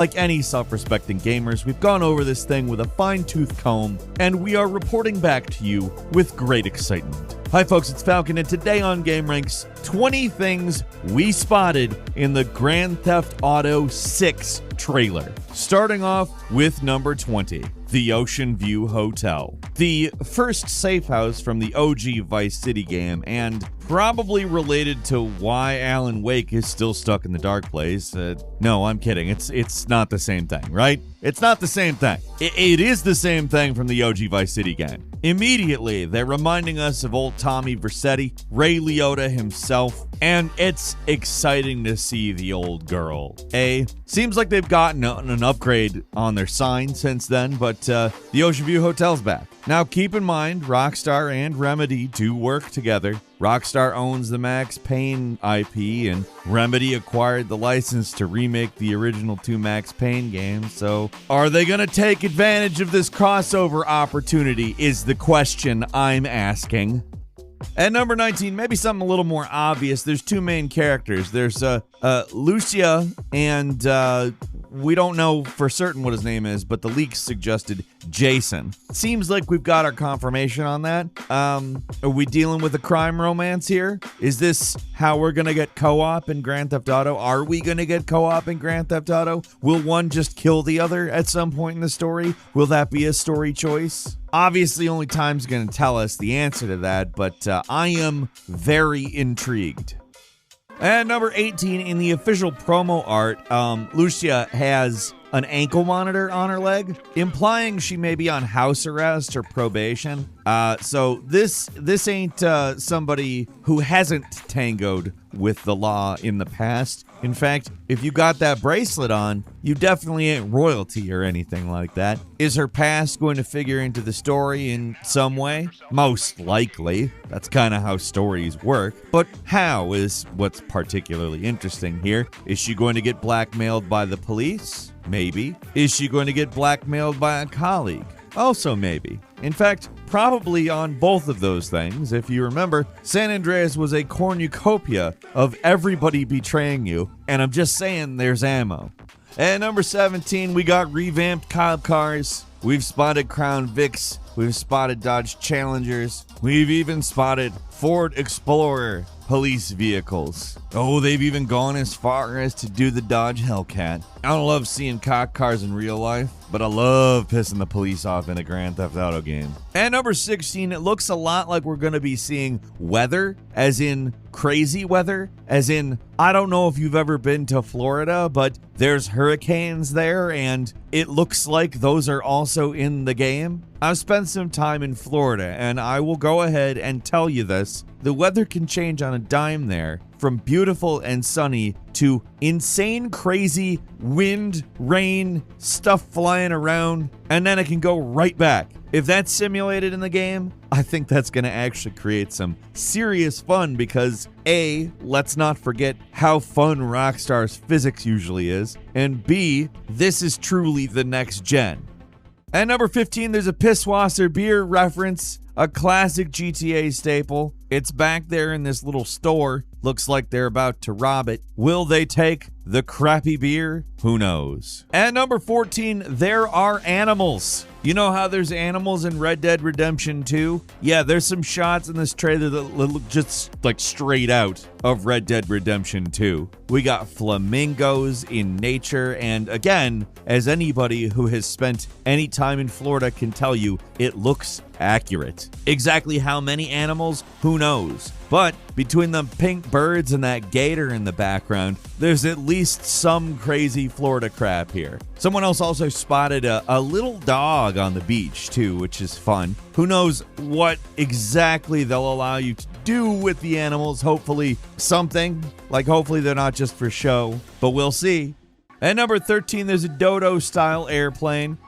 Like any self-respecting gamers, we've gone over this thing with a fine-tooth comb, and we are reporting back to you with great excitement. Hi folks, it's Falcon, and today on Game Ranks, 20 things we spotted in the Grand Theft Auto 6 trailer. Starting off with number 20, the Ocean View Hotel. The first safe house from the OG Vice City game, and probably related to why Alan Wake is still stuck in the dark place. No, I'm kidding. It's not the same thing, right? It's not the same thing. It is the same thing from the OG Vice City game. Immediately, they're reminding us of old Tommy Vercetti, Ray Liotta himself, and it's exciting to see the old girl. Seems like they've gotten an upgrade on their sign since then, but the Ocean View Hotel's back. Now, keep in mind, Rockstar and Remedy do work together. Rockstar owns the Max Payne IP, and Remedy acquired the license to remake the original 2 Max Payne games, so are they going to take advantage of this crossover opportunity is the question I'm asking. At number 19, maybe something a little more obvious. There's 2 main characters. There's Lucia, and we don't know for certain what his name is, but the leaks suggested Jason. Seems like we've got our confirmation on that. Are we dealing with a crime romance here? Is this how we're gonna get co-op in Grand Theft Auto? Are we gonna get co-op in Grand Theft Auto? Will one just kill the other at some point in the story? Will that be a story choice? Obviously, only time's gonna tell us the answer to that, but I am very intrigued. At number 18, in the official promo art, Lucia has an ankle monitor on her leg, implying she may be on house arrest or probation. So this ain't somebody who hasn't tangoed with the law in the past. In fact, if you got that bracelet on, you definitely ain't royalty or anything like that. Is her past going to figure into the story in some way? Most likely. That's kind of how stories work. But how is what's particularly interesting here. Is she going to get blackmailed by the police? Maybe. Is she going to get blackmailed by a colleague? Also maybe. In fact, probably on both of those things. If you remember, San Andreas was a cornucopia of everybody betraying you, and I'm just saying there's ammo. At number 17, we got revamped cop cars. We've spotted Crown Vics. We've spotted Dodge Challengers. We've even spotted Ford Explorer police vehicles. Oh, they've even gone as far as to do the Dodge Hellcat. I don't love seeing cop cars in real life, but I love pissing the police off in a Grand Theft Auto game. At number 16, it looks a lot like we're going to be seeing weather, as in crazy weather, as in, I don't know if you've ever been to Florida, but there's hurricanes there, and it looks like those are also in the game. I've spent some time in Florida, and I will go ahead and tell you this. The weather can change on a dime there, from beautiful and sunny to insane, crazy wind, rain, stuff flying around, and then it can go right back. If that's simulated in the game, I think that's going to actually create some serious fun because A, let's not forget how fun Rockstar's physics usually is, and B, this is truly the next gen. At number 15, there's a Pisswasser beer reference, a classic GTA staple. It's back there in this little store. Looks like they're about to rob it. Will they take the crappy beer? Who knows? At number 14, there are animals. You know how there's animals in Red Dead Redemption 2? Yeah, there's some shots in this trailer that look just like straight out of Red Dead Redemption 2. We got flamingos in nature, and again, as anybody who has spent any time in Florida can tell you, it looks accurate. Exactly how many animals? Who knows? But between the pink birds and that gator in the background, there's at least some crazy Florida crap here. Someone else also spotted a little dog on the beach too, which is fun. Who knows what exactly they'll allow you to do with the animals. Hopefully something, like hopefully they're not just for show, but we'll see. At number 13, there's a Dodo-style airplane.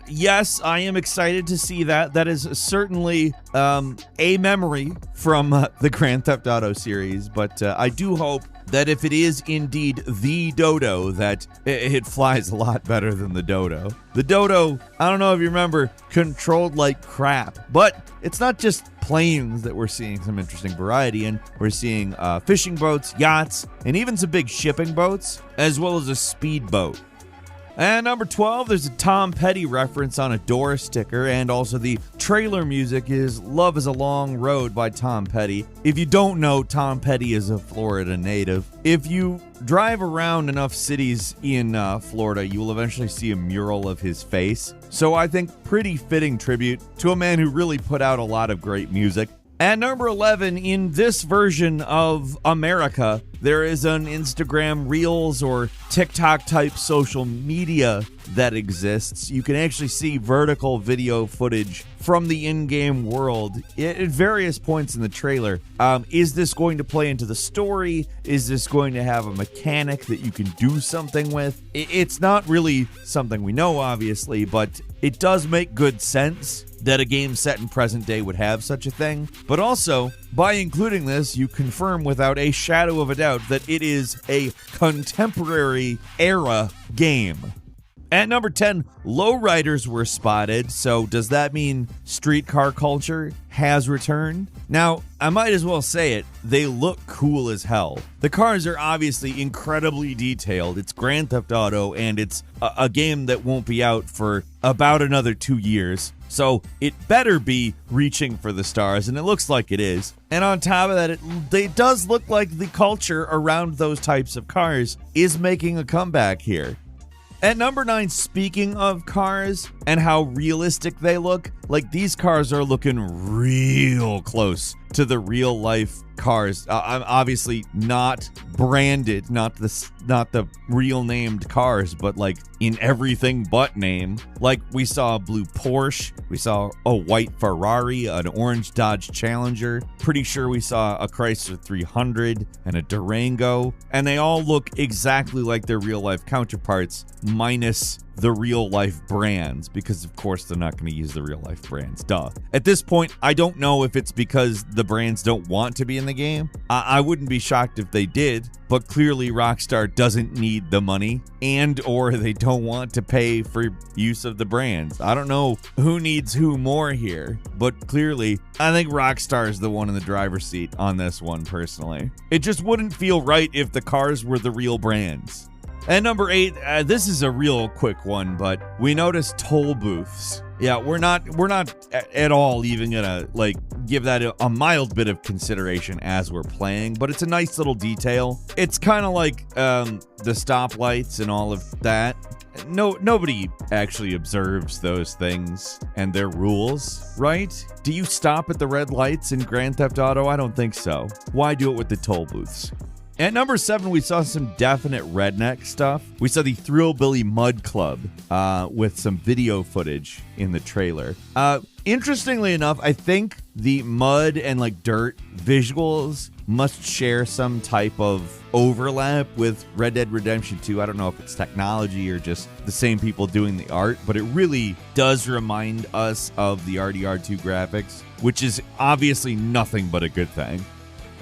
Yes, I am excited to see that. That is certainly a memory from the Grand Theft Auto series, but I do hope that if it is indeed the Dodo, that it flies a lot better than the Dodo. The Dodo, I don't know if you remember, controlled like crap, but it's not just planes that we're seeing some interesting variety in. We're seeing fishing boats, yachts, and even some big shipping boats, as well as a speedboat. And number 12, there's a Tom Petty reference on a door sticker, and also the trailer music is Love is a Long Road by Tom Petty. If you don't know, Tom Petty is a Florida native. If you drive around enough cities in Florida, you will eventually see a mural of his face. So I think pretty fitting tribute to a man who really put out a lot of great music. At number 11, in this version of America, there is an Instagram Reels or TikTok type social media that exists. You can actually see vertical video footage from the in-game world at various points in the trailer. Is this going to play into the story? Is this going to have a mechanic that you can do something with? It's not really something we know, obviously, but it does make good sense that a game set in present day would have such a thing. But also, by including this, you confirm without a shadow of a doubt that it is a contemporary era game. At number 10, lowriders were spotted, so does that mean streetcar culture has returned? Now, I might as well say it, they look cool as hell. The cars are obviously incredibly detailed. It's Grand Theft Auto, and it's a game that won't be out for about another 2 years. So it better be reaching for the stars, and it looks like it is. And on top of that, it does look like the culture around those types of cars is making a comeback here. At number 9, speaking of cars and how realistic they look, like these cars are looking real close to the real life cars. I'm obviously not branded, not the real named cars, but like in everything but name. Like we saw a blue Porsche, we saw a white Ferrari, an orange Dodge Challenger. Pretty sure we saw a Chrysler 300 and a Durango, and they all look exactly like their real life counterparts, minus the real life brands, because of course they're not going to use the real life brands, duh. At this point, I don't know if it's because the brands don't want to be in the game. I wouldn't be shocked if they did, but clearly Rockstar doesn't need the money, and or they don't want to pay for use of the brands. I don't know who needs who more here, but clearly I think Rockstar is the one in the driver's seat on this one personally. It just wouldn't feel right if the cars were the real brands. And number 8, this is a real quick one, but we noticed toll booths. Yeah, we're not at all even gonna like give that a mild bit of consideration as we're playing, but it's a nice little detail. It's kind of like the stoplights and all of that. Nobody actually observes those things and their rules, right? Do you stop at the red lights in Grand Theft Auto? I don't think so. Why do it with the toll booths? At number 7, we saw some definite redneck stuff. We saw the Thrillbilly Mud Club with some video footage in the trailer. Interestingly enough, I think the mud and like dirt visuals must share some type of overlap with Red Dead Redemption 2. I don't know if it's technology or just the same people doing the art, but it really does remind us of the RDR2 graphics, which is obviously nothing but a good thing.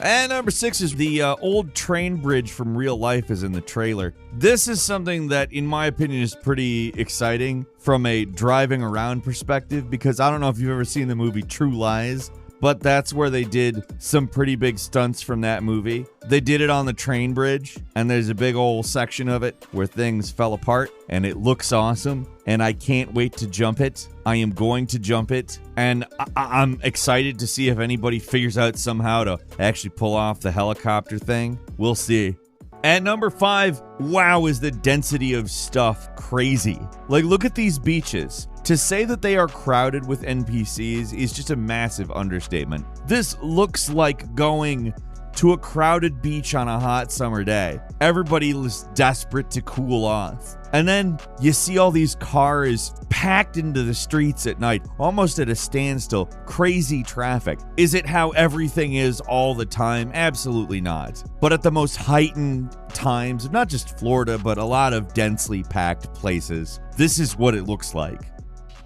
And number 6 is the old train bridge from real life is in the trailer. This is something that, in my opinion, is pretty exciting from a driving around perspective, because I don't know if you've ever seen the movie True Lies, but that's where they did some pretty big stunts from that movie. They did it on the train bridge, and there's a big old section of it where things fell apart, and it looks awesome, and I can't wait to jump it. I am going to jump it, and I'm excited to see if anybody figures out somehow to actually pull off the helicopter thing. We'll see. At number 5, wow, is the density of stuff crazy. Like, look at these beaches. To say that they are crowded with NPCs is just a massive understatement. This looks like going to a crowded beach on a hot summer day. Everybody was desperate to cool off. And then you see all these cars packed into the streets at night, almost at a standstill, crazy traffic. Is it how everything is all the time? Absolutely not. But at the most heightened times, not just Florida, but a lot of densely packed places, this is what it looks like.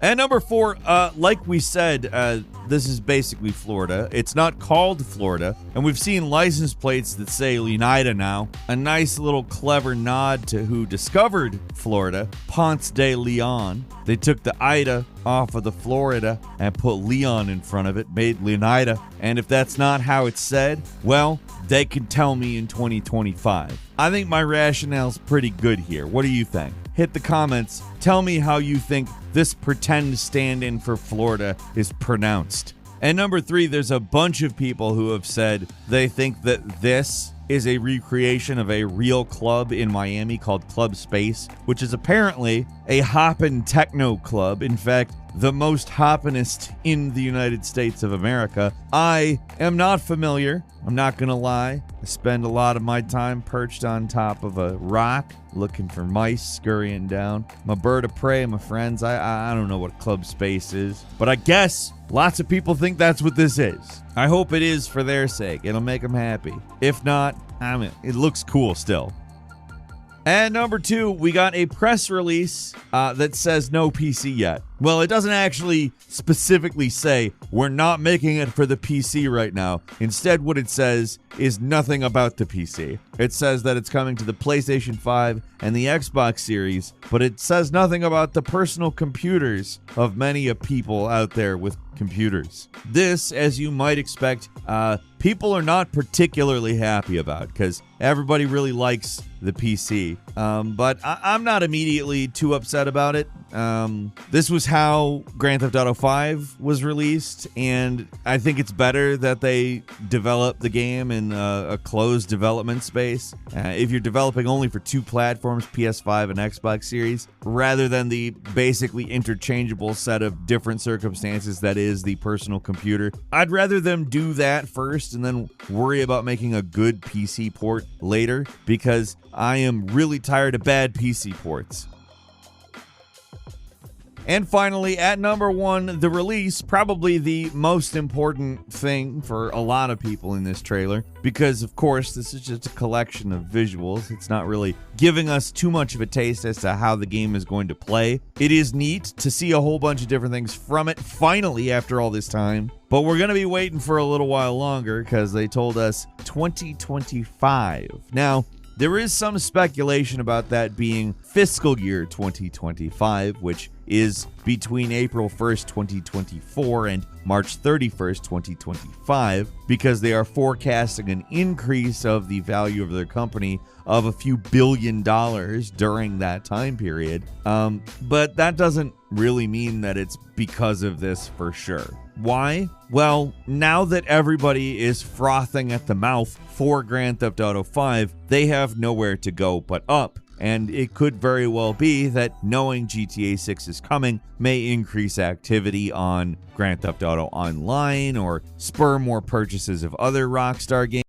And number 4, like we said, this is basically Florida. It's not called Florida, and we've seen license plates that say Leonida now. A nice little clever nod to who discovered Florida, Ponce de Leon. They took the Ida off of the Florida and put Leon in front of it, made Leonida. And if that's not how it's said, well, they can tell me in 2025. I think my rationale's pretty good here. What do you think? hit the comments. Tell me how you think this pretend stand-in for Florida is pronounced. And number 3, there's a bunch of people who have said they think that this is a recreation of a real club in Miami called Club Space, which is apparently a hoppin' techno club. In fact, the most hoppinest in the United States of America. I am not familiar. I'm not gonna lie. I spend a lot of my time perched on top of a rock looking for mice scurrying down. I'm a bird of prey, my friends. I don't know what Club Space is, but I guess lots of people think that's what this is. I hope it is for their sake. It'll make them happy. If not, I mean, it looks cool still. And number 2, we got a press release that says no PC yet. Well, it doesn't actually specifically say we're not making it for the PC right now. Instead, what it says is nothing about the PC. It says that it's coming to the PlayStation 5 and the Xbox Series, but it says nothing about the personal computers of many a people out there with computers. This, as you might expect, people are not particularly happy about because everybody really likes the PC. But I'm not immediately too upset about it. This was how Grand Theft Auto 5 was released, and I think it's better that they develop the game in a closed development space. If you're developing only for 2 platforms, PS5 and Xbox Series, rather than the basically interchangeable set of different circumstances that is the personal computer, I'd rather them do that first and then worry about making a good PC port later, because I am really tired of bad PC ports. And finally, at number 1, the release, probably the most important thing for a lot of people in this trailer, because of course this is just a collection of visuals. It's not really giving us too much of a taste as to how the game is going to play. It is neat to see a whole bunch of different things from it, finally, after all this time. But we're going to be waiting for a little while longer because they told us 2025. Now, there is some speculation about that being fiscal year 2025, which is between April 1st, 2024 and March 31st, 2025, because they are forecasting an increase of the value of their company of a few $billion during that time period. But that doesn't really mean that it's because of this for sure. Why? Well, now that everybody is frothing at the mouth for Grand Theft Auto 5, they have nowhere to go but up. And it could very well be that knowing GTA 6 is coming may increase activity on Grand Theft Auto Online or spur more purchases of other Rockstar games.